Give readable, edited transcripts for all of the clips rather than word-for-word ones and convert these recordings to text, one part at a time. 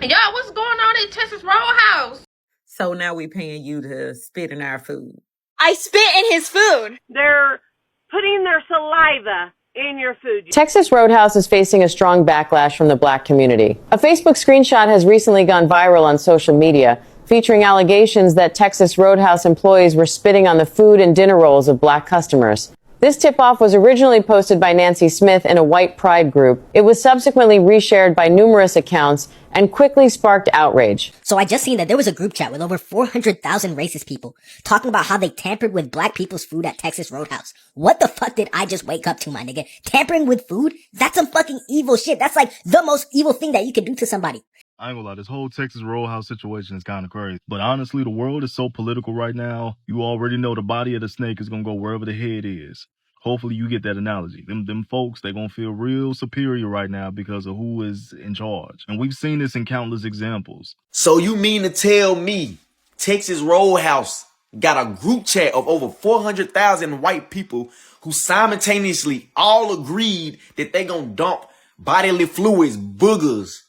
Y'all, what's going on at Texas Roadhouse? So now we paying you to spit in our food. I spit in his food. They're putting their saliva in your food. Texas Roadhouse is facing a strong backlash from the black community. A Facebook screenshot has recently gone viral on social media, featuring allegations that Texas Roadhouse employees were spitting on the food and dinner rolls of black customers. This tip-off was originally posted by Nancy Smith in a white pride group. It was subsequently reshared by numerous accounts and quickly sparked outrage. So I just seen that there was a group chat with over 400,000 racist people talking about how they tampered with black people's food at Texas Roadhouse. What the fuck did I just wake up to, my nigga? Tampering with food? That's some fucking evil shit. That's like the most evil thing that you can do to somebody. I ain't gonna lie, this whole Texas Roadhouse situation is kind of crazy. But honestly, the world is so political right now. You already know the body of the snake is gonna go wherever the head is. Hopefully you get that analogy. Them folks, they gonna feel real superior right now because of who is in charge. And we've seen this in countless examples. So you mean to tell me Texas Roadhouse got a group chat of over 400,000 white people who simultaneously all agreed that they gonna dump bodily fluids, boogers,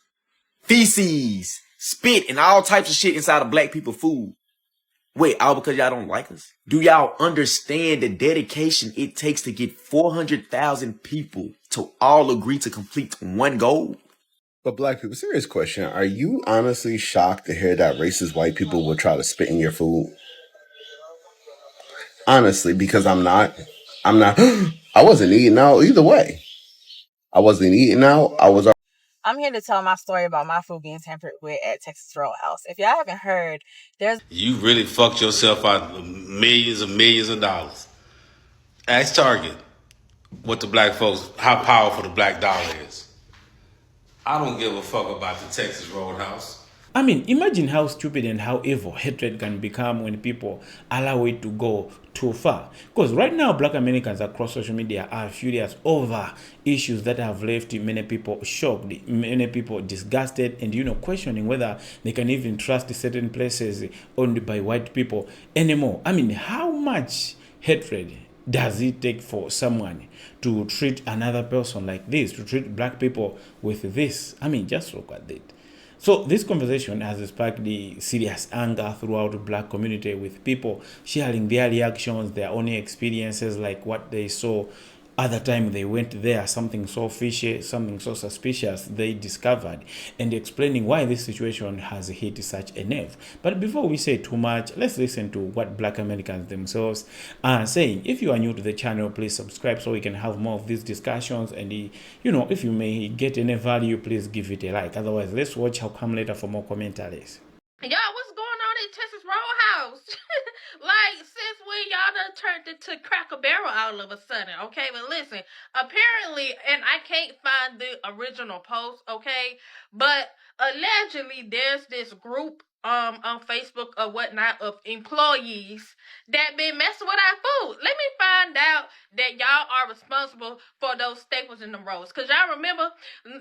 feces, spit, and all types of shit inside of black people food? Wait, all because y'all don't like us? Do y'all understand the dedication it takes to get 400,000 people to all agree to complete one goal? But black people, serious question. Are you honestly shocked to hear that racist white people will try to spit in your food? Honestly, because I'm not, I wasn't eating out either way. I wasn't eating out. I'm here to tell my story about my food being tampered with at Texas Roadhouse. If y'all haven't heard, You really fucked yourself out of millions of dollars. Ask Target what the black folks, how powerful the black dollar is. I don't give a fuck about the Texas Roadhouse. I mean, imagine how stupid and how evil hatred can become when people allow it to go too far. Because right now, black Americans across social media are furious over issues that have left many people shocked, many people disgusted, and, questioning whether they can even trust certain places owned by white people anymore. I mean, how much hatred does it take for someone to treat another person like this, to treat black people with this? I mean, just look at it. So this conversation has sparked the serious anger throughout the black community, with people sharing their reactions, their own experiences, like what they saw other time they went there, something so fishy, something so suspicious they discovered, and explaining why this situation has hit such a nerve. But before we say too much, let's listen to what black Americans themselves are saying. If you are new to the channel, please subscribe so we can have more of these discussions, and if you may get any value, please give it a like. Otherwise, let's watch How Come Later for more commentaries. Y'all, what's going on at Texas Roadhouse? Like, since when y'all done turned it to Cracker Barrel all of a sudden, okay? But listen, apparently, and I can't find the original post, okay? But allegedly, there's this group on Facebook or whatnot of employees that been messing with our food. Let me find out that y'all are responsible for those staples in the rolls. Cause y'all remember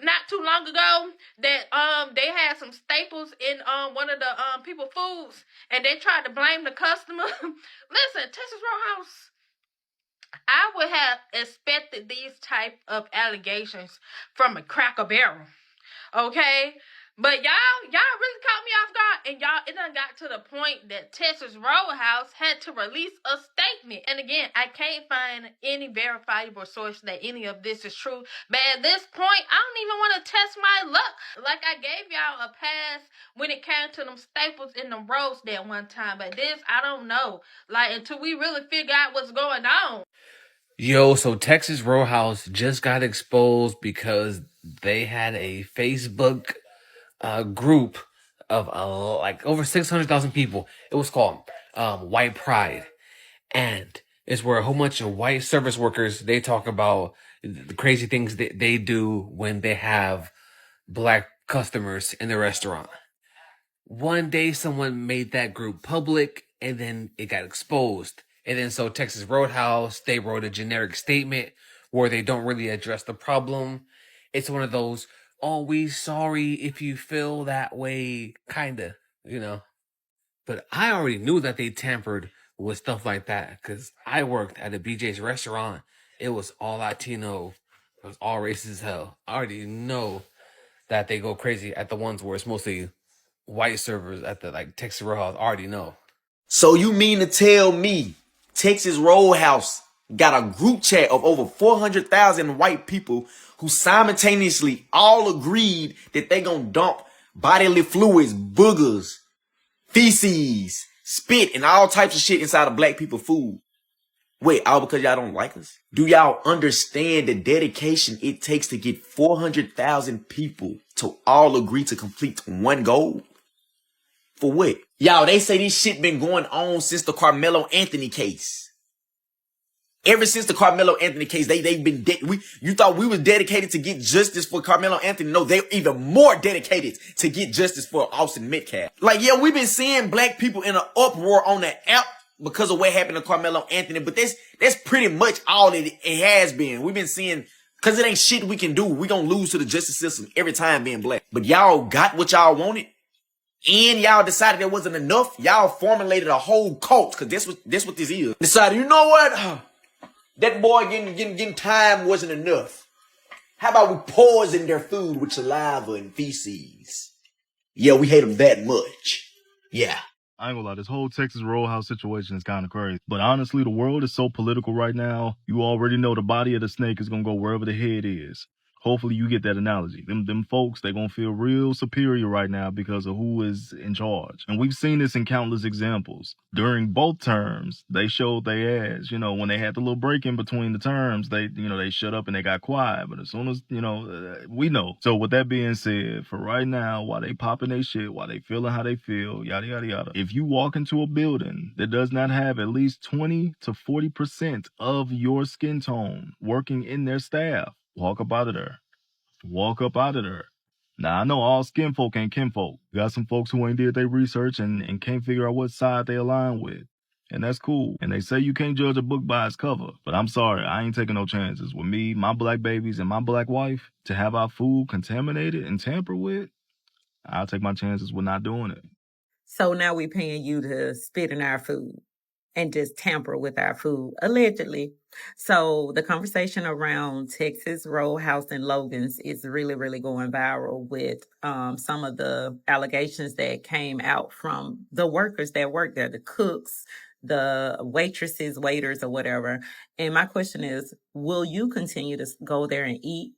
not too long ago that they had some staples in one of the people foods, and they tried to blame the customer. Listen, Texas Roadhouse, I would have expected these type of allegations from a Cracker Barrel, okay? But y'all really caught me off guard, and it done got to the point that Texas Roadhouse had to release a statement. And again, I can't find any verifiable source that any of this is true. But at this point, I don't even want to test my luck. Like, I gave y'all a pass when it came to them staples in the rolls that one time. But this, I don't know. Like, until we really figure out what's going on. Yo, so Texas Roadhouse just got exposed because they had a Facebook group of like over 600,000 people. It was called White Pride, and it's where a whole bunch of white service workers, they talk about the crazy things that they do when they have black customers in the restaurant. One day someone made that group public, and then it got exposed. And then so Texas Roadhouse, they wrote a generic statement where they don't really address the problem. It's one of those, oh, we sorry if you feel that way, kinda, But I already knew that they tampered with stuff like that because I worked at a BJ's restaurant. It was all Latino. It was all racist as hell. I already know that they go crazy at the ones where it's mostly white servers at the like Texas Roadhouse already know. So you mean to tell me Texas Roadhouse got a group chat of over 400,000 white people who simultaneously all agreed that they gonna dump bodily fluids, boogers, feces, spit, and all types of shit inside of black people food? Wait, all because y'all don't like us? Do y'all understand the dedication it takes to get 400,000 people to all agree to complete one goal? For what? Y'all, they say this shit been going on since the Carmelo Anthony case. Ever since the Carmelo Anthony case, they've been you thought we was dedicated to get justice for Carmelo Anthony? No, they're even more dedicated to get justice for Austin Metcalf. Like, yeah, we've been seeing black people in an uproar on the app because of what happened to Carmelo Anthony, but that's pretty much all it has been. We've been seeing, cause it ain't shit we can do. We gonna lose to the justice system every time being black. But y'all got what y'all wanted, and y'all decided there wasn't enough. Y'all formulated a whole cult, cause that's what this is. Decided, you know what? That boy getting time wasn't enough. How about we poison their food with saliva and feces? Yeah, we hate them that much. Yeah. I ain't gonna lie, this whole Texas Roadhouse situation is kind of crazy. But honestly, the world is so political right now, you already know the body of the snake is gonna go wherever the head is. Hopefully you get that analogy. Them folks, they gonna feel real superior right now because of who is in charge. And we've seen this in countless examples. During both terms, they showed their ass. You know, when they had the little break in between the terms, they shut up and they got quiet. But as soon as, we know. So with that being said, for right now, while they popping their shit, while they feeling how they feel, yada, yada, yada. If you walk into a building that does not have at least 20 to 40% of your skin tone working in their staff, walk up out of there. Walk up out of there. Now, I know all skin folk ain't kinfolk. Got some folks who ain't did their research and can't figure out what side they align with. And that's cool. And they say you can't judge a book by its cover. But I'm sorry, I ain't taking no chances. With me, my black babies, and my black wife, to have our food contaminated and tampered with, I'll take my chances with not doing it. So now we paying you to spit in our food and just tamper with our food, allegedly. So the conversation around Texas Roadhouse and Logan's is really, really going viral with some of the allegations that came out from the workers that work there, the cooks, the waitresses, waiters, or whatever. And my question is, will you continue to go there and eat?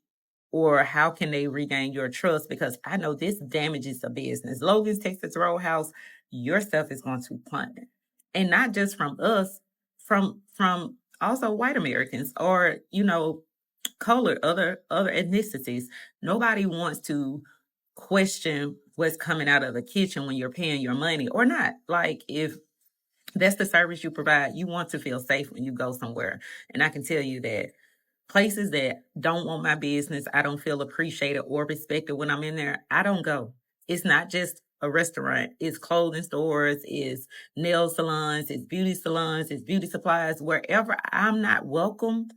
Or how can they regain your trust? Because I know this damages a business. Logan's Texas Roadhouse, your stuff is going to plummet. And not just from us, from also white Americans or, color, other ethnicities. Nobody wants to question what's coming out of the kitchen when you're paying your money or not. Like, if that's the service you provide, you want to feel safe when you go somewhere. And I can tell you that places that don't want my business, I don't feel appreciated or respected when I'm in there, I don't go. It's not just a restaurant. It's clothing stores, it's nail salons, it's beauty salons, it's beauty supplies. Wherever I'm not welcomed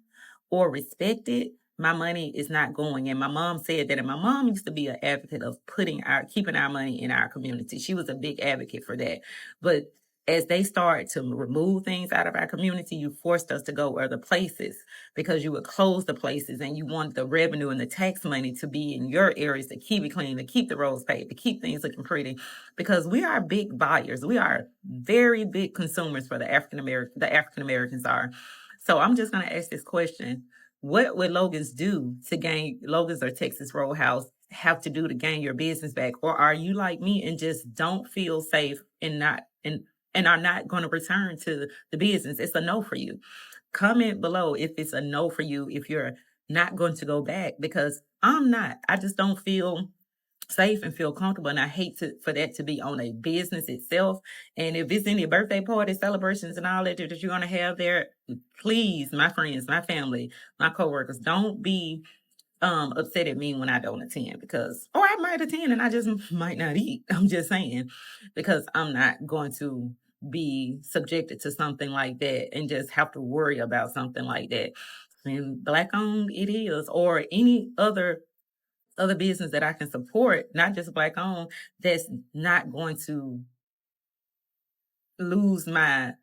or respected, my money is not going. And my mom said that, and my mom used to be an advocate of keeping our money in our community. She was a big advocate for that. But as they start to remove things out of our community, you forced us to go other places because you would close the places and you want the revenue and the tax money to be in your areas to keep it clean, to keep the roads paved, to keep things looking pretty. Because we are big buyers. We are very big consumers for the African Americans are. So I'm just going to ask this question. What would Logan's do to gain, Logan's or Texas Roadhouse have to do to gain your business back? Or are you like me and just don't feel safe and are not going to return to the business? It's a no for you. Comment below if it's a no for you, if you're not going to go back, because I'm not. I just don't feel safe and feel comfortable, and I hate for that to be on a business itself. And if it's any birthday parties, celebrations, and all that you're going to have there, please, my friends, my family, my coworkers, don't be upset at me when I don't attend, because, or I might attend and I just might not eat. I'm just saying, because I'm not going to be subjected to something like that and just have to worry about something like that. And Black owned it is, or any other business that I can support, not just Black owned, that's not going to lose my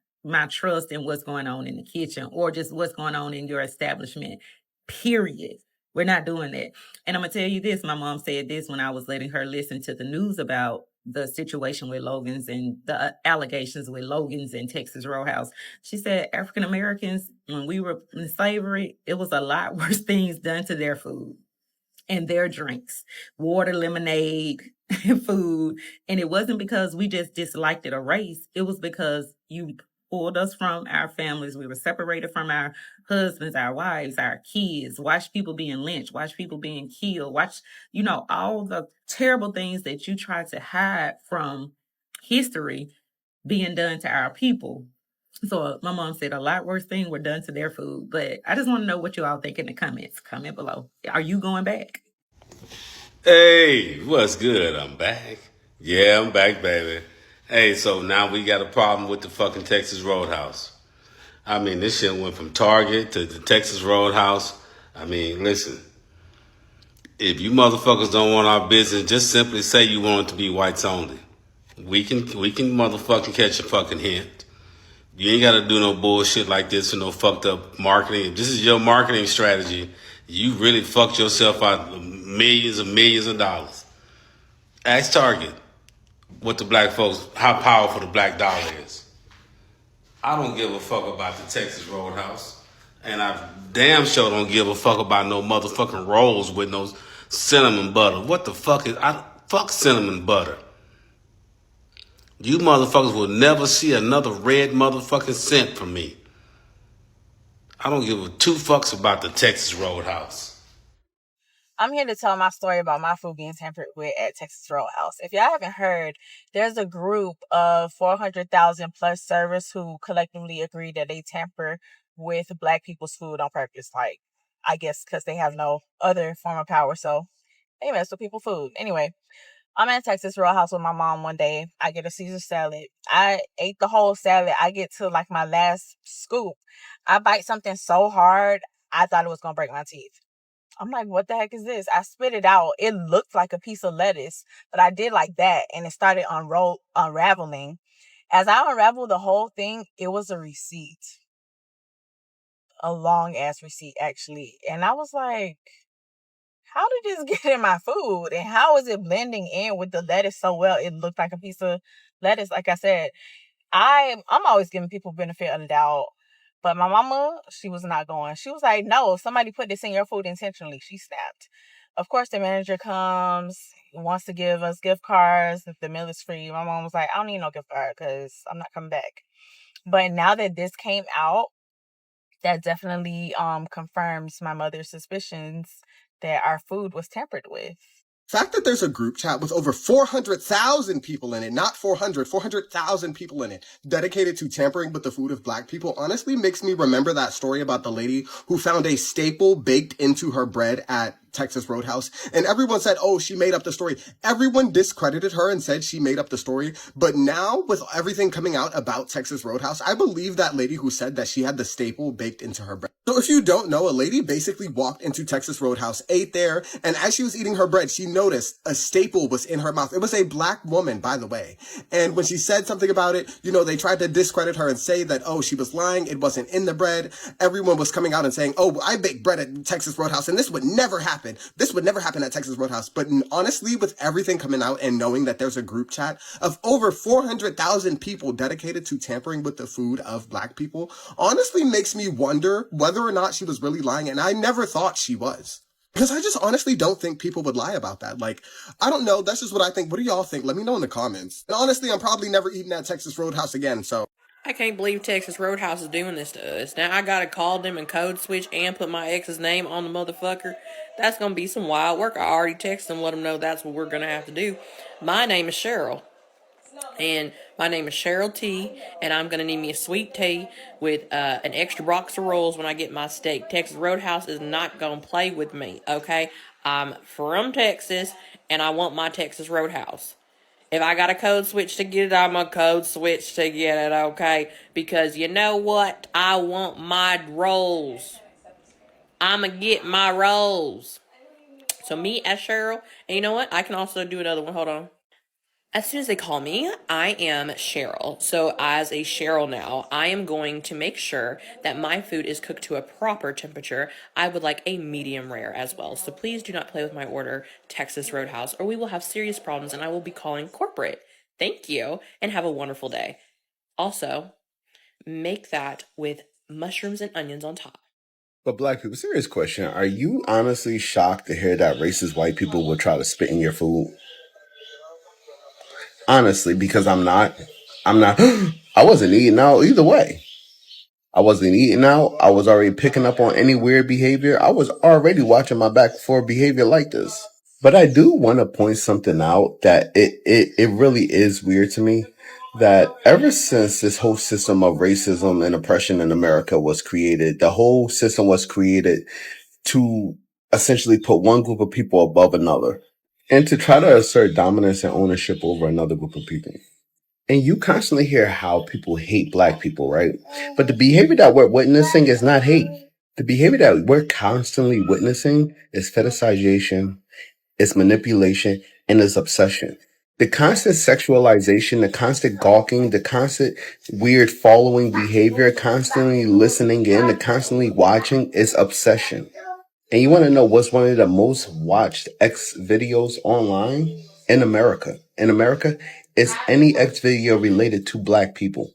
trust in what's going on in the kitchen or just what's going on in your establishment, period. We're not doing that. And I'm gonna tell you this, my mom said this when I was letting her listen to the news about the situation with Logan's and the allegations with Logan's and Texas Roadhouse. She said African Americans, when we were in slavery, it was a lot worse things done to their food and their drinks, water, lemonade, and food. And it wasn't because we just disliked it a race. It was because you pulled us from our families. We were separated from our husbands, our wives, our kids, watch people being lynched, watch people being killed, watch, all the terrible things that you try to hide from history being done to our people. So my mom said a lot worse things were done to their food. But I just want to know what you all think in the comments. Comment below. Are you going back? Hey, what's good? I'm back. Yeah, I'm back, baby. Hey, so now we got a problem with the fucking Texas Roadhouse. I mean, this shit went from Target to the Texas Roadhouse. I mean, listen. If you motherfuckers don't want our business, just simply say you want it to be whites only. We can motherfucking catch a fucking hint. You ain't gotta do no bullshit like this or no fucked up marketing. If this is your marketing strategy, you really fucked yourself out of millions of dollars. Ask Target what the black folks, how powerful the black dollar is. I don't give a fuck about the Texas Roadhouse. And I damn sure don't give a fuck about no motherfucking rolls with no cinnamon butter. What the fuck fuck cinnamon butter. You motherfuckers will never see another red motherfucking cent from me. I don't give a two fucks about the Texas Roadhouse. I'm here to tell my story about my food being tampered with at Texas Roadhouse. If y'all haven't heard, there's a group of 400,000 plus servers who collectively agreed that they tamper with black people's food on purpose. Like, I guess because they have no other form of power, so they mess with people's food. Anyway, I'm at Texas Roadhouse with my mom one day. I get a Caesar salad. I ate the whole salad. I get to like my last scoop. I bite something so hard, I thought it was going to break my teeth. I'm like, what the heck is this? I spit it out. It looked like a piece of lettuce, but I did like that, and it started unraveling. As I unraveled the whole thing, it was a receipt. A long ass receipt, actually. And I was like, how did this get in my food? And how is it blending in with the lettuce so well? It looked like a piece of lettuce. Like I said, I'm always giving people benefit of the doubt. But my mama, she was not going. She was like, no, somebody put this in your food intentionally. She snapped. Of course, the manager comes, wants to give us gift cards if the meal is free. My mom was like, I don't need no gift card because I'm not coming back. But now that this came out, that definitely confirms my mother's suspicions that our food was tampered with. Fact that there's a group chat with over 400,000 people in it, not 400,000 people in it, dedicated to tampering with the food of black people, honestly makes me remember that story about the lady who found a staple baked into her bread at Texas Roadhouse. And everyone said, oh, she made up the story. Everyone discredited her and said she made up the story. But now, with everything coming out about Texas Roadhouse, I believe that lady who said that she had the staple baked into her bread. So if you don't know, a lady basically walked into Texas Roadhouse, ate there, and as she was eating her bread, she noticed a staple was in her mouth. It was a black woman, by the way. And when she said something about it, they tried to discredit her and say that, oh, she was lying. It wasn't in the bread. Everyone was coming out and saying, oh, I baked bread at Texas Roadhouse, and this would never happen. This would never happen at Texas Roadhouse. But honestly, with everything coming out and knowing that there's a group chat of over 400,000 people dedicated to tampering with the food of black people, honestly makes me wonder whether or not she was really lying. And I never thought she was. Because I just honestly don't think people would lie about that. Like, I don't know. That's just what I think. What do y'all think? Let me know in the comments. And honestly, I'm probably never eating at Texas Roadhouse again, so. I can't believe Texas Roadhouse is doing this to us. Now I gotta call them and code switch and put my ex's name on the motherfucker. That's gonna be some wild work. I already texted them, let them know that's what we're gonna have to do. My name is Cheryl. And my name is Cheryl T. And I'm gonna need me a sweet tea with an extra box of rolls when I get my steak. Texas Roadhouse is not gonna play with me, okay? I'm from Texas, and I want my Texas Roadhouse. If I got a code switch to get it, I'm a code switch to get it, okay? Because you know what? I want my rolls. I'ma get my rolls. So me as Cheryl, and you know what? I can also do another one. Hold on. As soon as they call me, I am Cheryl. So, as a Cheryl now, I am going to make sure that my food is cooked to a proper temperature. I would like a medium rare as well. So, please do not play with my order, Texas Roadhouse, or we will have serious problems and I will be calling corporate. Thank you and have a wonderful day. Also, make that with mushrooms and onions on top. But black people, serious question. Are you honestly shocked to hear that racist white people will try to spit in your food? Honestly, because I'm not. I wasn't eating out either way. I wasn't eating out. I was already picking up on any weird behavior. I was already watching my back for behavior like this. But I do want to point something out that it really is weird to me that ever since this whole system of racism and oppression in America was created, the whole system was created to essentially put one group of people above another and to try to assert dominance and ownership over another group of people. And you constantly hear how people hate black people, right? But the behavior that we're witnessing is not hate. The behavior that we're constantly witnessing is fetishization, it's manipulation, and it's obsession. The constant sexualization, the constant gawking, the constant weird following behavior, constantly listening in, the constantly watching is obsession. And you want to know what's one of the most watched X videos online in America? In America, it's any X video related to black people.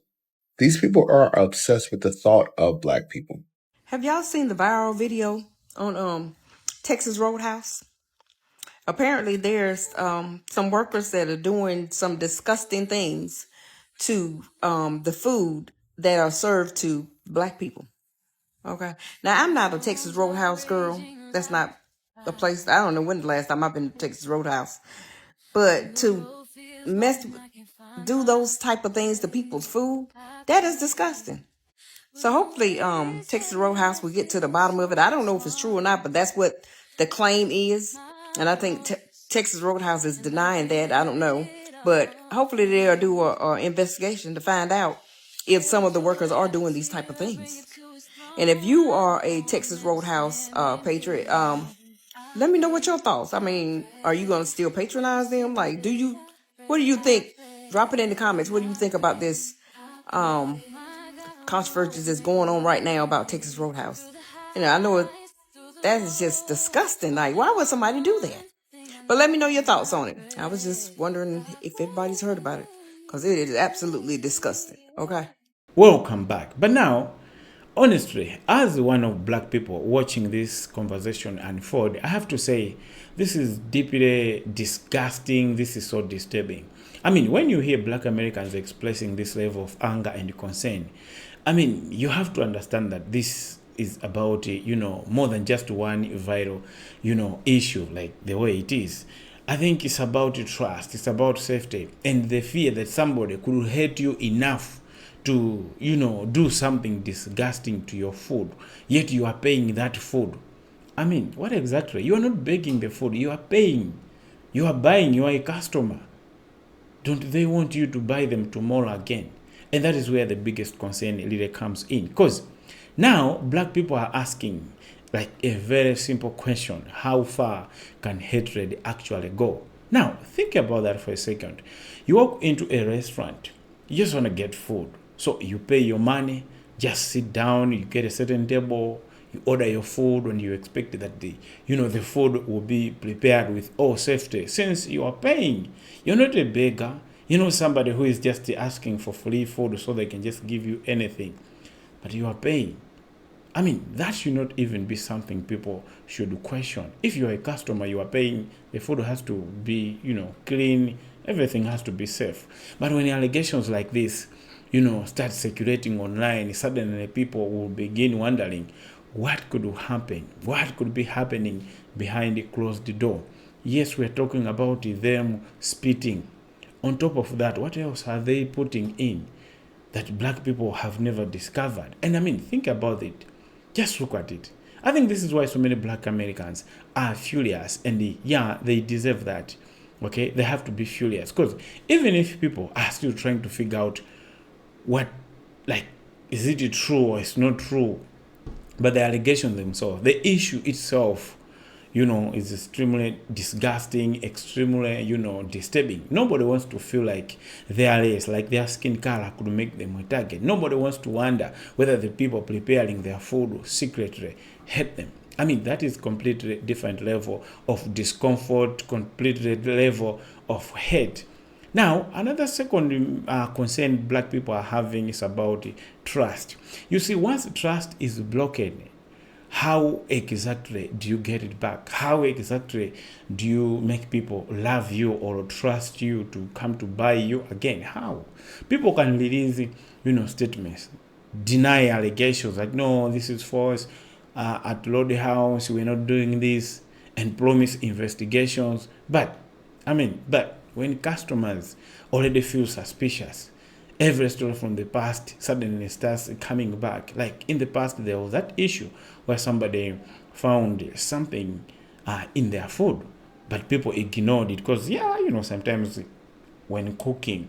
These people are obsessed with the thought of black people. Have y'all seen the viral video on Texas Roadhouse? Apparently, there's some workers that are doing some disgusting things to the food that are served to black people. Okay. Now, I'm not a Texas Roadhouse girl. That's not a place. I don't know when the last time I've been to Texas Roadhouse. But to do those type of things to people's food, that is disgusting. So hopefully, Texas Roadhouse will get to the bottom of it. I don't know if it's true or not, but that's what the claim is. And I think Texas Roadhouse is denying that. I don't know. But hopefully they'll do a investigation to find out if some of the workers are doing these type of things. And if you are a Texas Roadhouse patriot, let me know what your thoughts. I mean, are you going to still patronize them? Like, what do you think? Drop it in the comments. What do you think about this controversy that's going on right now about Texas Roadhouse? I know that is just disgusting. Like, why would somebody do that? But let me know your thoughts on it. I was just wondering if everybody's heard about it, because it is absolutely disgusting. Okay. Welcome back. But now, honestly, as one of black people watching this conversation unfold, I have to say this is deeply disgusting. This is so disturbing. I mean, when you hear black Americans expressing this level of anger and concern, I mean, you have to understand that this is about, more than just one vital, issue like the way it is. I think it's about trust, it's about safety, and the fear that somebody could hurt you enough to, do something disgusting to your food, yet you are paying that food. I mean, what exactly? You are not begging the food, you are paying. You are buying, you are a customer. Don't they want you to buy them tomorrow again? And that is where the biggest concern really comes in. Because now black people are asking like a very simple question: how far can hatred actually go? Now, think about that for a second. You walk into a restaurant, you just want to get food. So you pay your money, just sit down, you get a certain table, you order your food, and you expect that the food will be prepared with all safety. Since you are paying, you're not a beggar. Somebody who is just asking for free food so they can just give you anything. But you are paying. I mean, that should not even be something people should question. If you're a customer, you are paying, the food has to be, clean, everything has to be safe. But when allegations like this, start circulating online, suddenly people will begin wondering what could happen, what could be happening behind a closed door. Yes, we're talking about them spitting. On top of that, what else are they putting in that black people have never discovered? And I mean, think about it. Just look at it. I think this is why so many black Americans are furious, and they deserve that. Okay, they have to be furious, because even if people are still trying to figure out what, like, is it true or it's not true, but the allegation themselves, the issue itself, is extremely disgusting, extremely, disturbing. Nobody wants to feel like their race, like their skin color could make them a target. Nobody wants to wonder whether the people preparing their food secretly hate them. I mean, that is completely different level of discomfort, completely level of hate. Now, another second concern black people are having is about trust. You see, once trust is blocked, how exactly do you get it back? How exactly do you make people love you or trust you to come to buy you again? How? People can release, statements, deny allegations like, no, this is false. At Roadhouse, we're not doing this, and promise investigations. But when customers already feel suspicious, every story from the past suddenly starts coming back. Like in the past, there was that issue where somebody found something in their food, but people ignored it because, sometimes when cooking,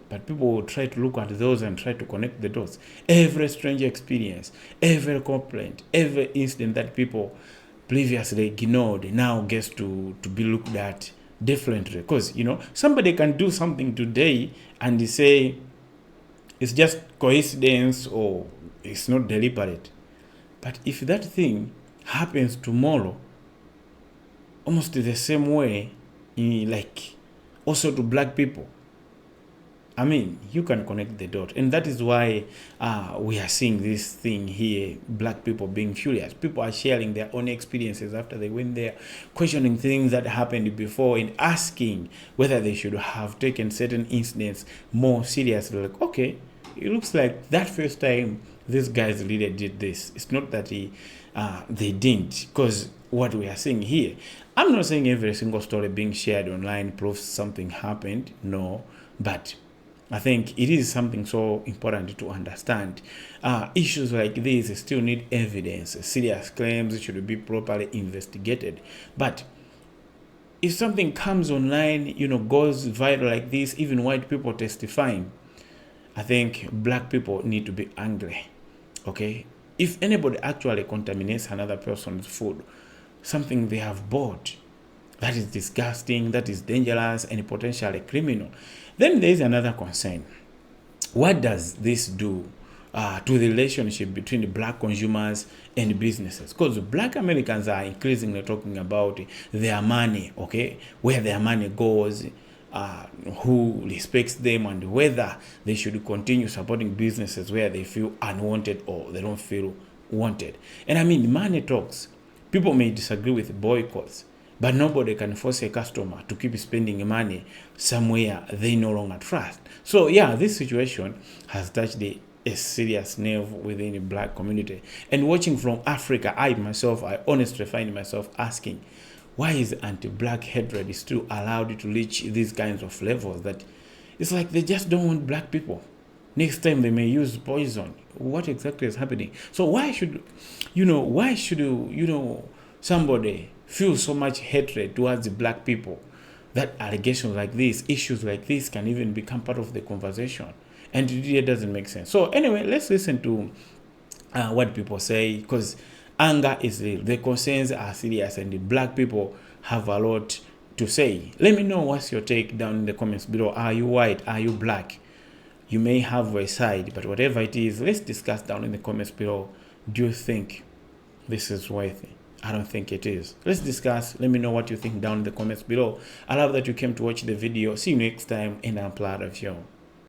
but people will try to look at those and try to connect the dots. Every strange experience, every complaint, every incident that people previously ignored now gets to be looked at differently. Because, somebody can do something today and they say it's just coincidence or it's not deliberate. But if that thing happens tomorrow, almost the same way, like also to black people, you can connect the dot. And that is why we are seeing this thing here, black people being furious. People are sharing their own experiences after they went there, questioning things that happened before and asking whether they should have taken certain incidents more seriously. Like, okay, it looks like that first time these guys really did this. It's not that they didn't, because what we are seeing here, I'm not saying every single story being shared online proves something happened, no, but I think it is something so important to understand. Issues like this still need evidence. Serious claims should be properly investigated. But if something comes online, goes viral like this, even white people testifying, I think black people need to be angry. Okay? If anybody actually contaminates another person's food, something they have bought, that is disgusting, that is dangerous, and potentially criminal, then there is another concern. What does this do to the relationship between the black consumers and businesses? Because black Americans are increasingly talking about their money, okay, where their money goes, who respects them, and whether they should continue supporting businesses where they feel unwanted or they don't feel wanted. And money talks. People may disagree with boycotts, but nobody can force a customer to keep spending money somewhere they no longer trust. So yeah, this situation has touched a serious nerve within the black community. And watching from Africa, I honestly find myself asking, why is anti-black hatred still allowed to reach these kinds of levels that it's like they just don't want black people? Next time they may use poison. What exactly is happening? So why should somebody feel so much hatred towards the black people that allegations like this, issues like this can even become part of the conversation? And it really doesn't make sense. So anyway, let's listen to what people say, because anger is real. The concerns are serious and the black people have a lot to say. Let me know what's your take down in the comments below. Are you white? Are you black? You may have a side, but whatever it is, let's discuss down in the comments below. Do you think this is worthy? I don't think it is. Let's discuss. Let me know what you think down in the comments below. I love that you came to watch the video. See you next time, and I'm proud of you.